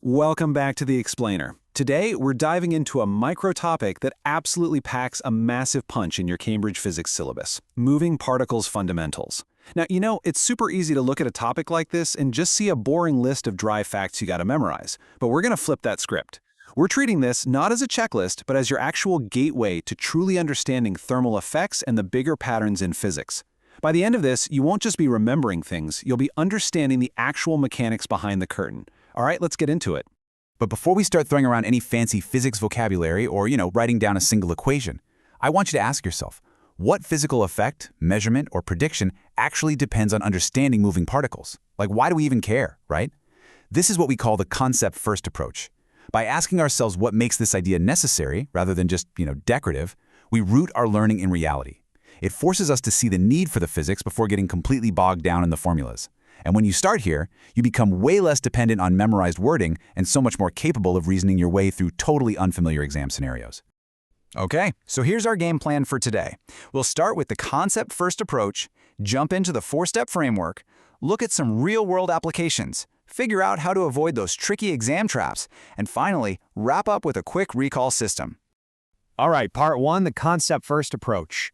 Welcome back to The Explainer. Today, we're diving into a micro topic that absolutely packs a massive punch in your Cambridge physics syllabus: moving particles fundamentals. Now, it's super easy to look at a topic like this and just see a boring list of dry facts you gotta memorize, but we're gonna flip that script. We're treating this not as a checklist, but as your actual gateway to truly understanding thermal effects and the bigger patterns in physics. By the end of this, you won't just be remembering things, you'll be understanding the actual mechanics behind the curtain. All right, let's get into it. But before we start throwing around any fancy physics vocabulary or, writing down a single equation, I want you to ask yourself, what physical effect, measurement, or prediction actually depends on understanding moving particles? Like, why do we even care, right? This is what we call the concept-first approach. By asking ourselves what makes this idea necessary, rather than just, decorative, we root our learning in reality. It forces us to see the need for the physics before getting completely bogged down in the formulas. And when you start here, you become way less dependent on memorized wording and so much more capable of reasoning your way through totally unfamiliar exam scenarios. Okay, so here's our game plan for today. We'll start with the concept-first approach, jump into the four-step framework, look at some real-world applications, figure out how to avoid those tricky exam traps, and finally, wrap up with a quick recall system. All right, part one, the concept-first approach.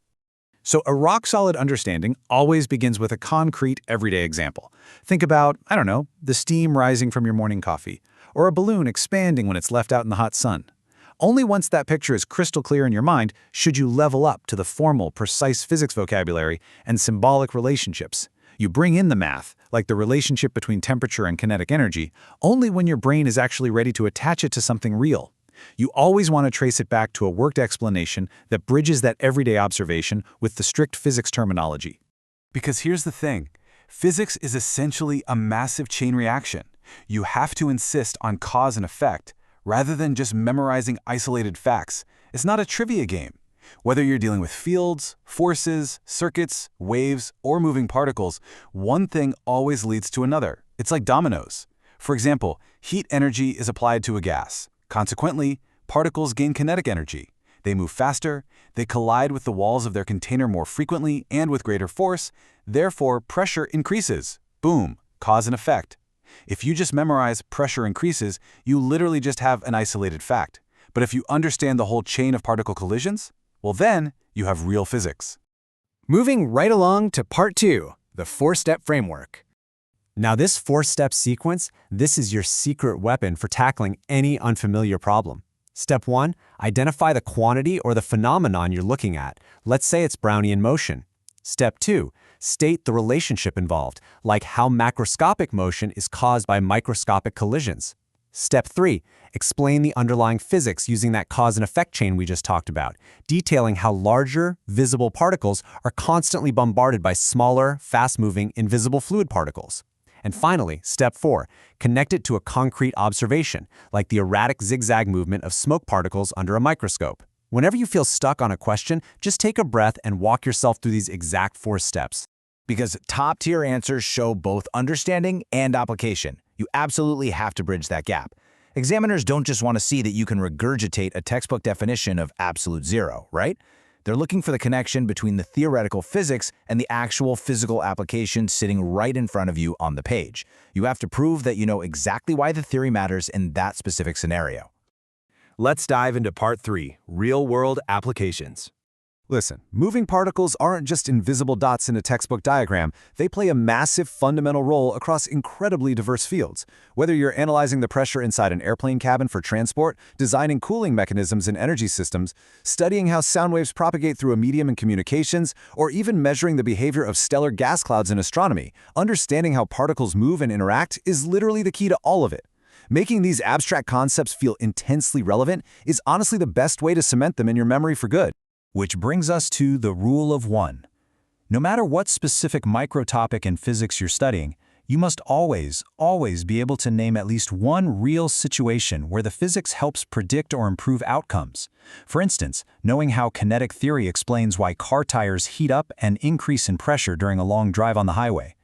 So a rock-solid understanding always begins with a concrete, everyday example. Think about, the steam rising from your morning coffee, or a balloon expanding when it's left out in the hot sun. Only once that picture is crystal clear in your mind should you level up to the formal, precise physics vocabulary and symbolic relationships. You bring in the math, like the relationship between temperature and kinetic energy, only when your brain is actually ready to attach it to something real. You always want to trace it back to a worked explanation that bridges that everyday observation with the strict physics terminology. Because here's the thing, physics is essentially a massive chain reaction. You have to insist on cause and effect, rather than just memorizing isolated facts. It's not a trivia game. Whether you're dealing with fields, forces, circuits, waves, or moving particles, one thing always leads to another. It's like dominoes. For example, heat energy is applied to a gas. Consequently, particles gain kinetic energy. They move faster, they collide with the walls of their container more frequently and with greater force, therefore pressure increases. Boom, cause and effect. If you just memorize pressure increases, you literally just have an isolated fact. But if you understand the whole chain of particle collisions, well then, you have real physics. Moving right along to part two, the four-step framework. Now this four-step sequence, this is your secret weapon for tackling any unfamiliar problem. Step one, identify the quantity or the phenomenon you're looking at. Let's say it's Brownian motion. Step two, state the relationship involved, like how macroscopic motion is caused by microscopic collisions. Step three, explain the underlying physics using that cause and effect chain we just talked about, detailing how larger, visible particles are constantly bombarded by smaller, fast-moving, invisible fluid particles. And finally, step four, connect it to a concrete observation, like the erratic zigzag movement of smoke particles under a microscope. Whenever you feel stuck on a question, just take a breath and walk yourself through these exact four steps. Because top-tier answers show both understanding and application. You absolutely have to bridge that gap. Examiners don't just want to see that you can regurgitate a textbook definition of absolute zero, right? They're looking for the connection between the theoretical physics and the actual physical application sitting right in front of you on the page. You have to prove that you know exactly why the theory matters in that specific scenario. Let's dive into part three, real-world applications. Listen, moving particles aren't just invisible dots in a textbook diagram. They play a massive fundamental role across incredibly diverse fields. Whether you're analyzing the pressure inside an airplane cabin for transport, designing cooling mechanisms in energy systems, studying how sound waves propagate through a medium in communications, or even measuring the behavior of stellar gas clouds in astronomy, understanding how particles move and interact is literally the key to all of it. Making these abstract concepts feel intensely relevant is honestly the best way to cement them in your memory for good. Which brings us to the rule of one. No matter what specific microtopic in physics you're studying, you must always be able to name at least one real situation where the physics helps predict or improve outcomes. For instance, knowing how kinetic theory explains why car tires heat up and increase in pressure during a long drive on the highway.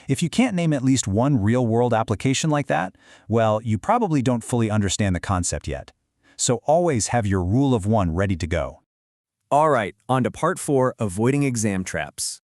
If you can't name at least one real-world application like that, well, you probably don't fully understand the concept yet. So always have your rule of one ready to go. All right, on to part four, avoiding exam traps.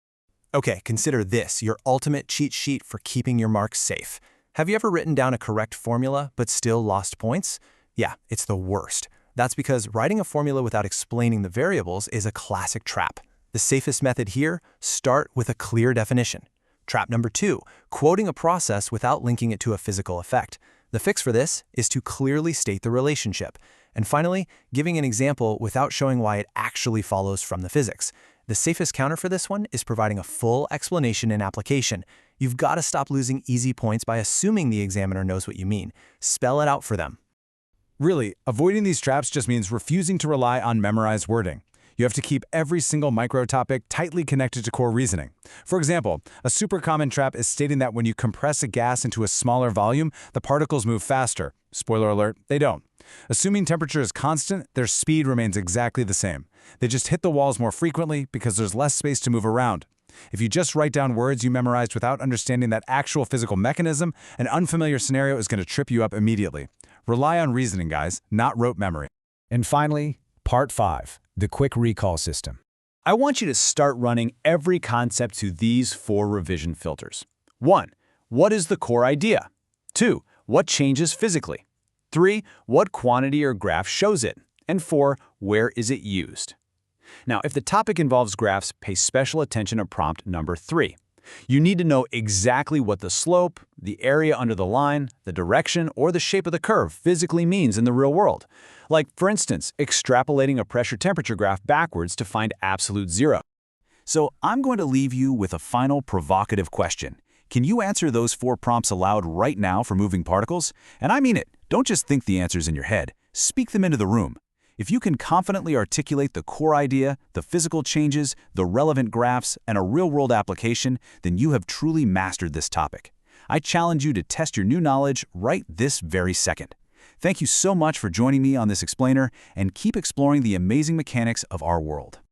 Okay, consider this your ultimate cheat sheet for keeping your marks safe. Have you ever written down a correct formula but still lost points? Yeah, it's the worst. That's because writing a formula without explaining the variables is a classic trap. The safest method here, start with a clear definition. Trap number 2, quoting a process without linking it to a physical effect. The fix for this is to clearly state the relationship. And finally, giving an example without showing why it actually follows from the physics. The safest counter for this one is providing a full explanation and application. You've got to stop losing easy points by assuming the examiner knows what you mean. Spell it out for them. Really, avoiding these traps just means refusing to rely on memorized wording. You have to keep every single micro-topic tightly connected to core reasoning. For example, a super common trap is stating that when you compress a gas into a smaller volume, the particles move faster. Spoiler alert, they don't. Assuming temperature is constant, their speed remains exactly the same. They just hit the walls more frequently because there's less space to move around. If you just write down words you memorized without understanding that actual physical mechanism, an unfamiliar scenario is going to trip you up immediately. Rely on reasoning, guys, not rote memory. And finally, Part 5, the quick recall system. I want you to start running every concept to these 4 revision filters. 1. What is the core idea? 2. What changes physically? 3. What quantity or graph shows it? And 4. Where is it used? Now, if the topic involves graphs, pay special attention to prompt number 3. You need to know exactly what the slope, the area under the line, the direction, or the shape of the curve physically means in the real world. Like, for instance, extrapolating a pressure-temperature graph backwards to find absolute zero. So I'm going to leave you with a final provocative question. Can you answer those 4 prompts aloud right now for moving particles? And I mean it. Don't just think the answers in your head. Speak them into the room. If you can confidently articulate the core idea, the physical changes, the relevant graphs, and a real-world application, then you have truly mastered this topic. I challenge you to test your new knowledge right this very second. Thank you so much for joining me on this explainer, and keep exploring the amazing mechanics of our world.